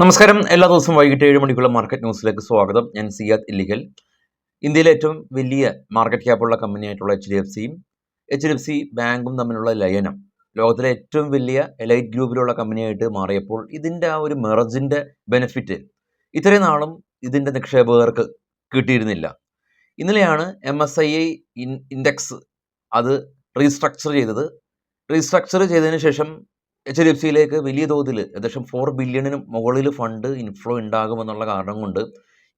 നമസ്കാരം. എല്ലാ ദിവസവും വൈകിട്ട് 7 മണിക്കുള്ള മാർക്കറ്റ് ന്യൂസിലേക്ക് സ്വാഗതം. ഞാൻ സിയാദ് ഇല്ലിക്കൽ. ഇന്ത്യയിലെ ഏറ്റവും വലിയ മാർക്കറ്റ് ക്യാപ്പുള്ള കമ്പനിയായിട്ടുള്ള എച്ച് ഡി എഫ് സി ബാങ്കും തമ്മിലുള്ള ലയനം ലോകത്തിലെ ഏറ്റവും വലിയ എലൈറ്റ് ഗ്രൂപ്പിലുള്ള കമ്പനിയായിട്ട് മാറിയപ്പോൾ ഇതിൻ്റെ ആ ഒരു മെർജിൻ്റെ ബെനിഫിറ്റ് ഇത്രയും നാളും ഇതിൻ്റെ നിക്ഷേപകർക്ക് കിട്ടിയിരുന്നില്ല. ഇന്നലെയാണ് MSCI ഇൻഡെക്സ് അത് റീസ്ട്രക്ചർ ചെയ്തതിന് ശേഷം HDFCയിലേക്ക് വലിയ തോതിൽ ഏകദേശം 4 ബില്യണിന് മുകളിൽ ഫണ്ട് ഇൻഫ്ലോ ഉണ്ടാകുമെന്നുള്ള കാരണം കൊണ്ട്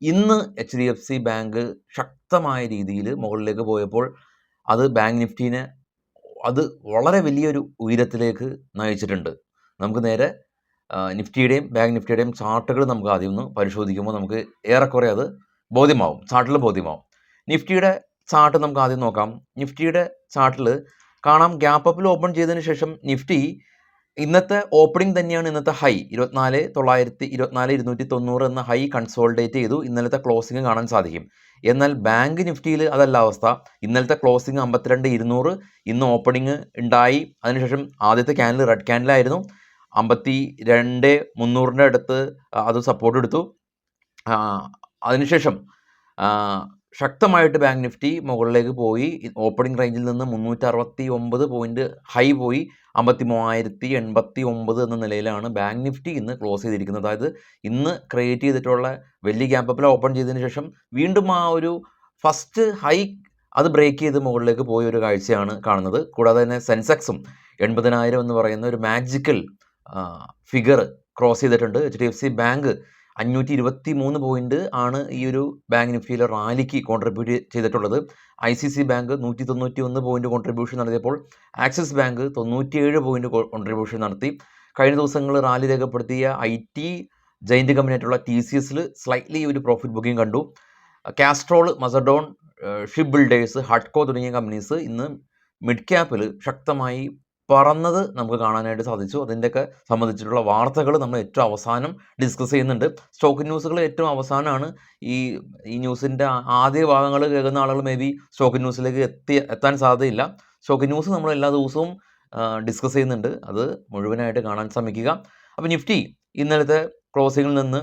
ഇന്ന് HDFC ബാങ്ക് ശക്തമായ രീതിയിൽ മുകളിലേക്ക് പോയപ്പോൾ അത് ബാങ്ക് നിഫ്റ്റീനെ അത് വളരെ വലിയൊരു ഉയരത്തിലേക്ക് നയിച്ചിട്ടുണ്ട്. നമുക്ക് നേരെ നിഫ്റ്റിയുടെയും ബാങ്ക് നിഫ്റ്റിയുടെയും ചാർട്ടുകൾ നമുക്ക് ആദ്യം ഒന്ന് പരിശോധിക്കുമ്പോൾ നമുക്ക് ഏറെക്കുറെ അത് ചാർട്ടിൽ ബോധ്യമാവും. നിഫ്റ്റിയുടെ ചാർട്ട് നമുക്ക് ആദ്യം നോക്കാം. നിഫ്റ്റിയുടെ ചാർട്ടിൽ കാണാം, ഗ്യാപ്പ് അപ്പിൽ ഓപ്പൺ ചെയ്തതിന് ശേഷം നിഫ്റ്റി ഇന്നത്തെ ഓപ്പണിംഗ് തന്നെയാണ് ഇന്നത്തെ ഹൈ 24,290 എന്ന ഹൈ കൺസോൾഡേറ്റ് ചെയ്തു. ഇന്നലത്തെ ക്ലോസിംഗ് കാണാൻ സാധിക്കും. എന്നാൽ ബാങ്ക് നിഫ്റ്റിയിൽ അതല്ല അവസ്ഥ. ഇന്നലത്തെ ക്ലോസിംഗ് 52,200, ഇന്ന് ഓപ്പണിംഗ് ഉണ്ടായി. അതിനുശേഷം ആദ്യത്തെ ക്യാൻഡിൽ റെഡ് ക്യാൻഡിലായിരുന്നു. 52,300 അടുത്ത് അത് സപ്പോർട്ട് എടുത്തു. അതിനുശേഷം ശക്തമായിട്ട് ബാങ്ക് നിഫ്റ്റി മുകളിലേക്ക് പോയി. ഓപ്പണിംഗ് റേഞ്ചിൽ നിന്ന് 369 പോയിന്റ് ഹൈ പോയി 53,089 എന്ന നിലയിലാണ് ബാങ്ക് നിഫ്റ്റി ഇന്ന് ക്ലോസ് ചെയ്തിരിക്കുന്നത്. അതായത് ഇന്ന് ക്രിയേറ്റ് ചെയ്തിട്ടുള്ള വലിയ ഗ്യാപ്പ് അപ്പിൽ ഓപ്പൺ ചെയ്തതിന് ശേഷം വീണ്ടും ആ ഒരു ഫസ്റ്റ് ഹൈ അത് ബ്രേക്ക് ചെയ്ത് മുകളിലേക്ക് പോയ ഒരു കാഴ്ചയാണ് കാണുന്നത്. കൂടാതെ തന്നെ സെൻസെക്സും 80,000 എന്ന് പറയുന്ന ഒരു മാജിക്കൽ ഫിഗർ ക്രോസ് ചെയ്തിട്ടുണ്ട്. HDFC ബാങ്ക് 523 പോയിന്റ് ആണ് ഈ ഒരു ബാങ്ക് നിഫ്റ്റിയിലെ റാലിക്ക് കോൺട്രിബ്യൂട്ട് ചെയ്തിട്ടുള്ളത്. ICICI ബാങ്ക് 191 പോയിന്റ് കോൺട്രിബ്യൂഷൻ നടത്തിയപ്പോൾ ആക്സിസ് ബാങ്ക് 97 പോയിന്റ് കോൺട്രിബ്യൂഷൻ നടത്തി. കഴിഞ്ഞ ദിവസങ്ങളിൽ റാലി രേഖപ്പെടുത്തിയ IT ജയിന്റ് കമ്പനിയായിട്ടുള്ള TCSൽ സ്ലൈറ്റ്ലി ഒരു പ്രോഫിറ്റ് ബുക്കിംഗ് കണ്ടു. കാസ്ട്രോൾ, മസഡോൺ, ഷിപ്പ് ബിൽഡേഴ്സ്, ഹഡ്കോ തുടങ്ങിയ കമ്പനീസ് ഇന്ന് മിഡ് ക്യാപ്പിൽ ശക്തമായി പറന്നത് നമുക്ക് കാണാനായിട്ട് സാധിച്ചു. അതിൻ്റെയൊക്കെ സംബന്ധിച്ചിട്ടുള്ള വാർത്തകൾ നമ്മൾ ഏറ്റവും അവസാനം ഡിസ്കസ് ചെയ്യുന്നുണ്ട്. സ്റ്റോക്ക് ന്യൂസുകൾ ഏറ്റവും അവസാനമാണ്. ഈ ന്യൂസിൻ്റെ ആദ്യ ഭാഗങ്ങൾ കേൾക്കുന്ന ആളുകൾ മേ ബി സ്റ്റോക്ക് ന്യൂസിലേക്ക് എത്താൻ സാധ്യതയില്ല. സ്റ്റോക്ക് ന്യൂസ് നമ്മൾ എല്ലാ ദിവസവും ഡിസ്കസ് ചെയ്യുന്നുണ്ട്. അത് മുഴുവനായിട്ട് കാണാൻ ശ്രമിക്കുക. അപ്പോൾ നിഫ്റ്റി ഇന്നലത്തെ ക്ലോസിങ്ങിൽ നിന്ന്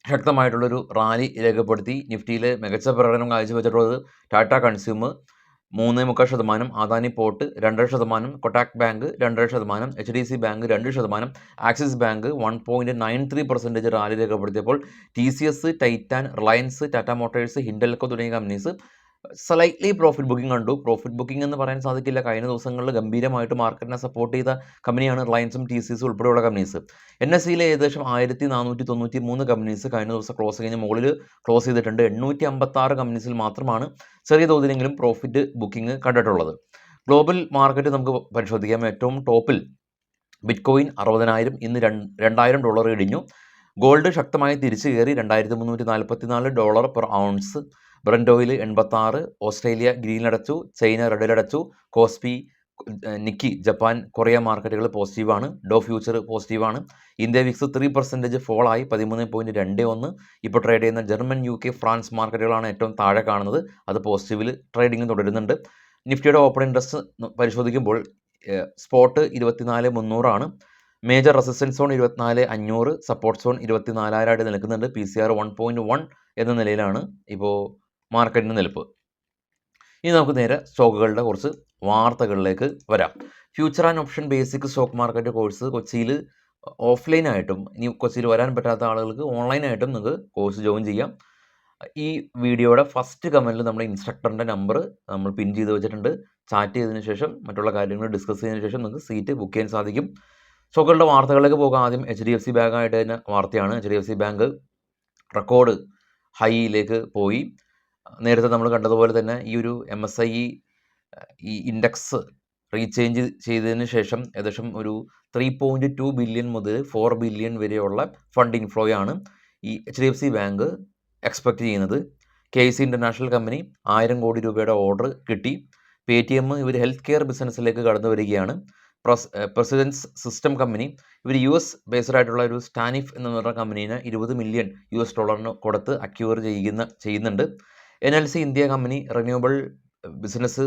ശക്തമായിട്ടുള്ളൊരു റാലി രേഖപ്പെടുത്തി. നിഫ്റ്റിയിൽ മികച്ച പ്രകടനം കാഴ്ചവെച്ചിട്ടുള്ളത് Tata consumer 3.25%, Adani port 2.5%, Kotak bank 2.5%, HDFC bank 2%, Axis bank 1.93% rally രേഖപ്പെടുത്തിയപ്പോൾ TCS, Titan, Reliance, Tata Motors, Hindalco തുടങ്ങിയ കമ്പനീസ് സ്ലൈറ്റ്ലി പ്രോഫിറ്റ് ബുക്കിംഗ് കണ്ടു. പ്രോഫിറ്റ് ബുക്കിംഗ് എന്ന് പറയാൻ സാധിക്കില്ല. കഴിഞ്ഞ ദിവസങ്ങളിൽ ഗംഭീരമായിട്ട് മാർക്കറ്റിനെ സപ്പോർട്ട് ചെയ്ത കമ്പനിയാണ് റിലയൻസും TCS ഉൾപ്പെടെയുള്ള കമ്പനീസ്. NSEയിലെ ഏകദേശം 1,493 കമ്പനീസ് കഴിഞ്ഞ ദിവസം ക്ലോസ് കഴിഞ്ഞ് മുകളിൽ ക്ലോസ് ചെയ്തിട്ടുണ്ട്. 856 കമ്പനീസിൽ മാത്രമാണ് ചെറിയ തോതിലെങ്കിലും പ്രോഫിറ്റ് ബുക്കിംഗ് കണ്ടിട്ടുള്ളത്. ഗ്ലോബൽ മാർക്കറ്റ് നമുക്ക് പരിശോധിക്കാം. ഏറ്റവും ടോപ്പിൽ ബിറ്റ്കോയിൻ 60,000, ഇന്ന് $2,000 ഇടിഞ്ഞു. ഗോൾഡ് ശക്തമായി തിരിച്ചു കയറി $2,344 per ounce. Brent oil 86, Australia ഗ്രീനിലടച്ചു, ചൈന റെഡിലടച്ചു. കോസ്പി, നിക്കി, ജപ്പാൻ, കൊറിയ മാർക്കറ്റുകൾ പോസിറ്റീവാണ്. ഡോ ഫ്യൂച്ചർ പോസിറ്റീവാണ്. ഇന്ത്യ വിക്സ് 3% ഫോളായി 13.21. ഇപ്പോൾ ട്രേഡ് ചെയ്യുന്ന ജർമ്മൻ, UK, ഫ്രാൻസ് മാർക്കറ്റുകളാണ് ഏറ്റവും താഴെ കാണുന്നത്. അത് പോസിറ്റീവിൽ ട്രേഡിംഗ് തുടരുന്നുണ്ട്. നിഫ്റ്റിയുടെ ഓപ്പൺ ഇൻട്രസ്റ്റ് പരിശോധിക്കുമ്പോൾ സ്പോട്ട് 24,300 ആണ്. Major resistance zone 24,500, support zone 24,000 നിൽക്കുന്നുണ്ട്. PCR 1.1 എന്ന നിലയിലാണ് ഇപ്പോൾ മാർക്കറ്റിന് നിൽപ്പ്. ഇനി നമുക്ക് നേരെ സ്റ്റോക്കുകളുടെ കുറച്ച് വാർത്തകളിലേക്ക് വരാം. Future and option basic stock market course കൊച്ചിയിൽ ഓഫ്ലൈനായിട്ടും, ഇനി കൊച്ചിയിൽ വരാൻ പറ്റാത്ത ആളുകൾക്ക് ഓൺലൈനായിട്ടും നിങ്ങൾക്ക് കോഴ്സ് ജോയിൻ ചെയ്യാം. ഈ വീഡിയോയുടെ ഫസ്റ്റ് കമൻറ്റിൽ നമ്മുടെ ഇൻസ്ട്രക്ടറിൻ്റെ നമ്പർ നമ്മൾ പിൻ ചെയ്ത് വെച്ചിട്ടുണ്ട്. ചാറ്റ് ചെയ്തതിന് ശേഷം മറ്റുള്ള കാര്യങ്ങൾ ഡിസ്കസ് ചെയ്തതിന് ശേഷം നിങ്ങൾക്ക് സീറ്റ് ബുക്ക് ചെയ്യാൻ സാധിക്കും. സ്റ്റോക്കുകളുടെ വാർത്തകളിലേക്ക് പോകാം. ആദ്യം HDFC ബാങ്കായിട്ട് തന്നെ വാർത്തയാണ്. HDFC ബാങ്ക് റെക്കോർഡ് ഹൈയിലേക്ക് പോയി. നേരത്തെ നമ്മൾ കണ്ടതുപോലെ തന്നെ ഈ ഒരു MSCI ഈ ഇൻഡെക്സ് റീചേഞ്ച് ചെയ്തതിന് ശേഷം ഏകദേശം ഒരു 3.2 ബില്യൺ മുതൽ 4 ബില്യൺ വരെയുള്ള ഫണ്ട് ഇൻഫ്ലോയാണ് ഈ HDFC ബാങ്ക് എക്സ്പെക്റ്റ് ചെയ്യുന്നത്. KC ഇൻ്റർനാഷണൽ കമ്പനി 1000 കോടി രൂപയുടെ ഓർഡർ കിട്ടി. Paytm ഇവർ ഹെൽത്ത് കെയർ ബിസിനസ്സിലേക്ക് കടന്നു വരികയാണ്. പ്രസിഡൻസ് സിസ്റ്റം കമ്പനി ഇവർ US ബേസ്ഡ് ആയിട്ടുള്ള ഒരു സ്റ്റാനിഫ് എന്ന് പറഞ്ഞ കമ്പനീനെ $20 മില്യൺ കൊടുത്ത് അക്യൂർ ചെയ്യുന്നുണ്ട്. NLC India company renewable business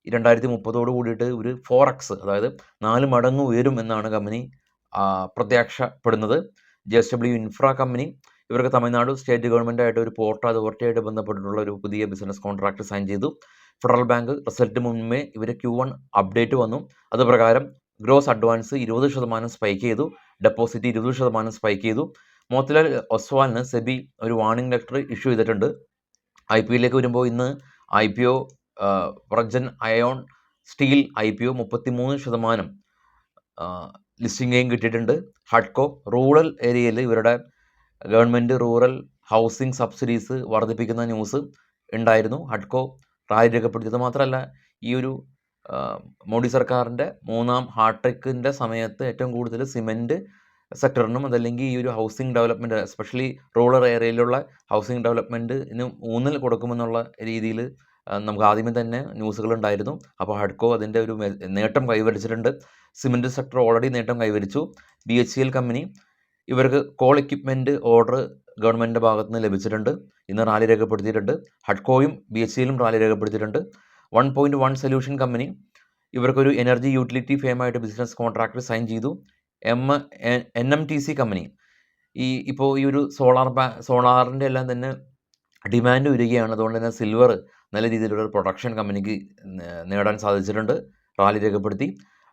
2030 കൂടിയിട്ട് ഒരു 4x, അതായത് 4 മടങ്ങ് ഉയരും എന്നാണ് കമ്പനി പ്രത്യാശപ്പെടുന്നത്. JSW ഇൻഫ്ര കമ്പനി ഇവർക്ക് തമിഴ്നാട് സ്റ്റേറ്റ് ഗവൺമെൻറ്റായിട്ട് ഒരു പോർട്ട് അതോറിറ്റിയായിട്ട് ബന്ധപ്പെട്ടിട്ടുള്ള ഒരു പുതിയ ബിസിനസ് കോൺട്രാക്ട് സൈൻ ചെയ്തു. ഫെഡറൽ ബാങ്ക് റിസൾട്ട് മുന്നേ ഇവർ Q1 അപ്ഡേറ്റ് വന്നു. അത് പ്രകാരം ഗ്രോസ് അഡ്വാൻസ് 20% സ്പൈക്ക് ചെയ്തു, ഡെപ്പോസിറ്റ് 20% സ്പൈക്ക് ചെയ്തു. മോത്തിലാൽ ഒസ്വാളിന് സെബി ഒരു വാർണിംഗ് ലെറ്റർ ഇഷ്യൂ ചെയ്തിട്ടുണ്ട്. IPOയിലേക്ക് വരുമ്പോൾ ഇന്ന് IPO പ്രജൻ iron steel IPO 33% listing gain കിട്ടിയിട്ടുണ്ട്. ഹഡ്കോ റൂറൽ ഏരിയയിൽ ഇവരുടെ ഗവൺമെൻറ് റൂറൽ ഹൗസിംഗ് സബ്സിഡീസ് വർദ്ധിപ്പിക്കുന്ന ന്യൂസ് ഉണ്ടായിരുന്നു. ഹഡ്കോ റാലി രേഖപ്പെടുത്തിയത് മാത്രമല്ല, ഈ ഒരു മോഡി സർക്കാരിൻ്റെ 3ാം ഹാർട്രിക്കിൻ്റെ സമയത്ത് ഏറ്റവും കൂടുതൽ സിമെൻറ്റ് സെക്ടറിനും അതല്ലെങ്കിൽ ഈ ഒരു ഹൗസിംഗ് ഡെവലപ്മെൻറ്റ് എസ്പെഷ്യലി റൂറൽ ഏരിയയിലുള്ള ഹൗസിംഗ് ഡെവലപ്മെൻറ്റിന് ഊന്നൽ കൊടുക്കുമെന്നുള്ള രീതിയിൽ നമുക്ക് ആദ്യമേ തന്നെ ന്യൂസുകളുണ്ടായിരുന്നു. അപ്പോൾ ഹഡ്കോ അതിൻ്റെ ഒരു നേട്ടം കൈവരിച്ചിട്ടുണ്ട്. സിമെൻറ്റ് സെക്ടർ ഓൾറെഡി നേട്ടം കൈവരിച്ചു. BHEL കമ്പനി ഇവർക്ക് കോൾ എക്യുപ്മെൻറ്റ് ഓർഡർ ഗവൺമെൻറ്റിൻ്റെ ഭാഗത്ത് നിന്ന് ലഭിച്ചിട്ടുണ്ട്. ഇന്ന് റാലി രേഖപ്പെടുത്തിയിട്ടുണ്ട്. ഹഡ്കോയും BHELും റാലി രേഖപ്പെടുത്തിയിട്ടുണ്ട്. 1.1 സൊല്യൂഷൻ കമ്പനി ഇവർക്കൊരു എനർജി യൂട്ടിലിറ്റി ഫേമായിട്ട് ബിസിനസ് കോൺട്രാക്ട് സൈൻ ചെയ്തു. NMTC കമ്പനി ഇപ്പോൾ ഈ ഒരു സോളാറിൻ്റെ എല്ലാം തന്നെ ഡിമാൻഡ് വരികയാണ്. അതുകൊണ്ട് തന്നെ സിൽവർ നല്ല രീതിയിലുള്ള ഒരു പ്രൊഡക്ഷൻ കമ്പനിക്ക് നേടാൻ സാധിച്ചിട്ടുണ്ട്, റാലി രേഖപ്പെടുത്തി.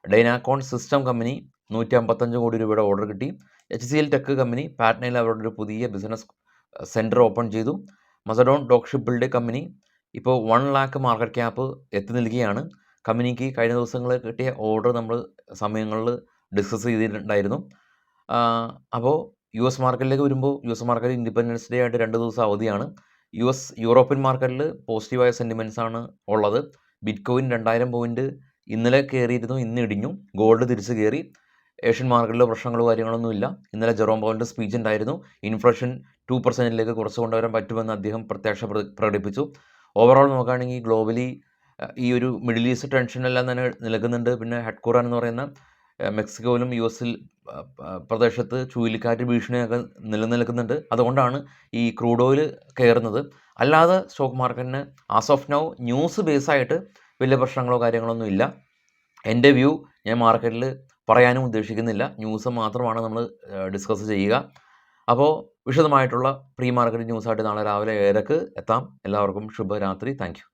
ഡൈനാക്കോൺ സിസ്റ്റം കമ്പനി 155 കോടി രൂപയുടെ ഓർഡർ കിട്ടി. HCL ടെക് കമ്പനി പാറ്റ്നയിൽ അവരുടെ ഒരു പുതിയ ബിസിനസ് സെൻറ്റർ ഓപ്പൺ ചെയ്തു. Mazagon dock ship build company ഇപ്പോൾ 1 lakh മാർക്കറ്റ് ക്യാപ്പ് എത്തി നിൽക്കുകയാണ്. കമ്പനിക്ക് കഴിഞ്ഞ ദിവസങ്ങളിൽ കിട്ടിയ ഓർഡർ നമ്മൾ സമയങ്ങളിൽ ഡിസ്കസ് ചെയ്തിട്ടുണ്ടായിരുന്നു. അപ്പോൾ US മാർക്കറ്റിലേക്ക് വരുമ്പോൾ US മാർക്കറ്റ് ഇൻഡിപെൻഡൻസ് ഡേ ആയിട്ട് 2 ദിവസം അവധിയാണ്. യൂറോപ്യൻ മാർക്കറ്റിൽ പോസിറ്റീവായ സെൻറ്റിമെൻറ്റ്സ് ആണ് ഉള്ളത്. ബിറ്റ്കോയിൻ 2000 പോയിൻറ്റ് ഇന്നലെ കയറിയിരുന്നു, ഇന്ന് ഇടിഞ്ഞു. ഗോൾഡ് തിരിച്ച് കയറി. ഏഷ്യൻ മാർക്കറ്റിൽ പ്രശ്നങ്ങളോ കാര്യങ്ങളൊന്നുമില്ല. ഇന്നലെ ജെറോം പവലിൻ്റെ സ്പീച്ച് ഉണ്ടായിരുന്നു. ഇൻഫ്ലേഷൻ 2% കുറച്ച് കൊണ്ടുവരാൻ പറ്റുമെന്ന് അദ്ദേഹം പ്രത്യാശ പ്രകടിപ്പിച്ചു. ഓവറോൾ നോക്കുകയാണെങ്കിൽ ഗ്ലോബലി ഈ ഒരു മിഡിൽ ഈസ്റ്റ് ടെൻഷനെല്ലാം തന്നെ നിൽക്കുന്നുണ്ട്. പിന്നെ ഹഡ്കുറാൻ എന്ന് പറയുന്ന മെക്സിക്കോയിലും US പ്രദേശത്ത് ചുഴലിക്കാറ്റ് ഭീഷണിയൊക്കെ നിലനിൽക്കുന്നുണ്ട്. അതുകൊണ്ടാണ് ഈ ക്രൂഡ് ഓയിൽ കയറുന്നത്. അല്ലാതെ സ്റ്റോക്ക് മാർക്കറ്റിന് ആസ് ഓഫ് നൗ ന്യൂസ് ബേസായിട്ട് വലിയ പ്രശ്നങ്ങളോ കാര്യങ്ങളൊന്നും ഇല്ല. എൻ്റെ വ്യൂ ഞാൻ മാർക്കറ്റിൽ പറയാനും ഉദ്ദേശിക്കുന്നില്ല. ന്യൂസ് മാത്രമാണ് നമ്മൾ ഡിസ്കസ് ചെയ്യുക. അപ്പോൾ വിശദമായിട്ടുള്ള പ്രീ മാർക്കറ്റ് ന്യൂസായിട്ട് നാളെ രാവിലെ 7:00 എത്താം. എല്ലാവർക്കും ശുഭരാത്രി. Thank you.